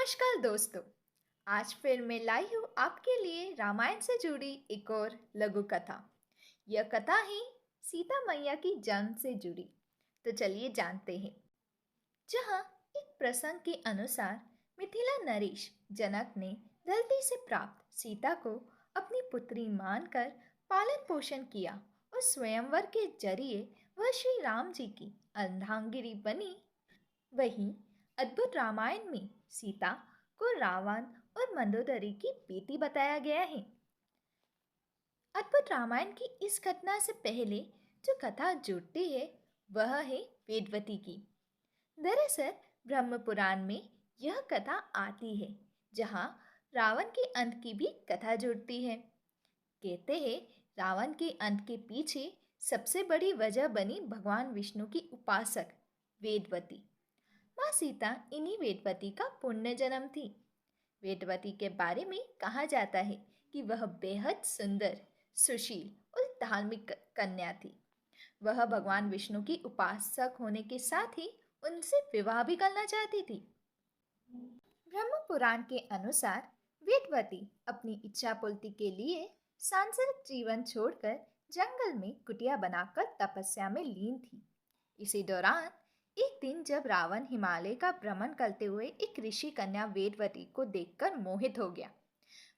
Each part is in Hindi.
नमस्कार दोस्तों। आज फिर मैं लाई हूँ आपके लिए रामायण से जुड़ी एक और लघु कथा। यह कथा है सीता मैया की जन्म से जुड़ी। तो चलिए जानते हैं। जहाँ एक प्रसंग के अनुसार मिथिला नरेश जनक ने धरती से प्राप्त सीता को अपनी पुत्री मानकर पालन पोषण किया और स्वयंवर के जरिए वह श्री राम जी की अर्धांगिनी बनी। वहीं अद्भुत रामायण में सीता को रावण और मंदोदरी की बेटी बताया गया है। अद्भुत रामायण की इस घटना से पहले जो कथा जुड़ती है वह है वेदवती की। दरअसल ब्रह्म पुराण में यह कथा आती है, जहाँ रावण के अंत की भी कथा जुड़ती है। कहते हैं रावण के अंत के पीछे सबसे बड़ी वजह बनी भगवान विष्णु की उपासक वेदवती। माँ सीता इन्हीं वेदवती का पुण्य जन्म थी। वेदवती के बारे में कहा जाता है कि वह बेहद सुंदर, सुशील और धार्मिक कन्या थी। वह भगवान विष्णु की उपासक होने के साथ ही उनसे विवाह भी करना चाहती थी। ब्रह्म पुराण के अनुसार वेदवती अपनी इच्छा पूर्ति के लिए सांसारिक जीवन छोड़कर जंगल में कुटिया बनाकर तपस्या में लीन थी। इसी दौरान एक दिन जब रावण हिमालय का भ्रमण करते हुए एक ऋषि कन्या वेदवती को देखकर मोहित हो गया।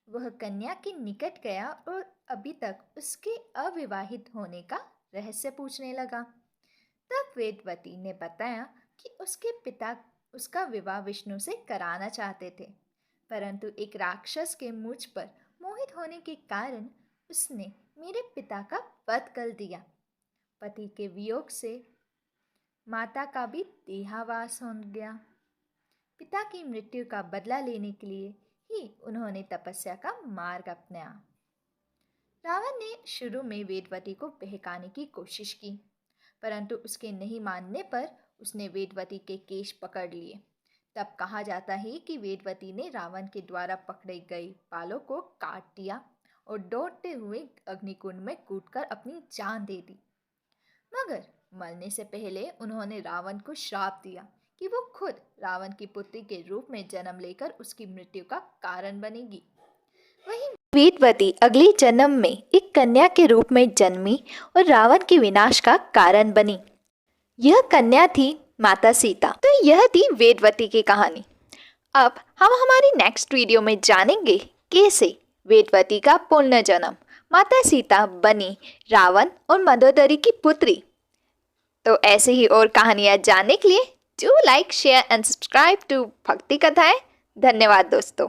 वह कन्या के निकट गया और अभी तक उसके अविवाहित होने का रहस्य पूछने लगा। तब वेदवती ने बताया कि उसके पिता उसका विवाह विष्णु से कराना चाहते थे, परंतु एक राक्षस के मुझ पर मोहित होने के कारण उसने मेरे पिता का वध कर दिया। पति के वियोग से माता का भी देहावास हो गया। पिता की मृत्यु का बदला लेने के लिए ही उन्होंने तपस्या का मार्ग अपनाया। रावण ने शुरू में वेदवती को बहकाने की कोशिश की, परंतु उसके नहीं मानने पर उसने वेदवती के केश पकड़ लिए। तब कहा जाता है कि वेदवती ने रावण के द्वारा पकड़े गए बालों को काट दिया और दौड़ते हुए अग्निकुंड में कूदकर अपनी जान दे दी। मगर मरने से पहले उन्होंने रावण को श्राप दिया कि वो खुद रावण की पुत्री के रूप में जन्म लेकर उसकी मृत्यु का कारण बनेगी। वहीं वेदवती अगले जन्म में एक कन्या के रूप में जन्मी और रावण के विनाश का कारण बनी। यह कन्या थी माता सीता। तो यह थी वेदवती की कहानी। अब हम हमारी नेक्स्ट वीडियो में जानेंगे कैसे वेदवती का पुनर्जन्म माता सीता बनी रावण और मंदोदरी की पुत्री। तो ऐसे ही और कहानियाँ जानने के लिए do like, share and subscribe to Bhakti Kathayein. धन्यवाद दोस्तों।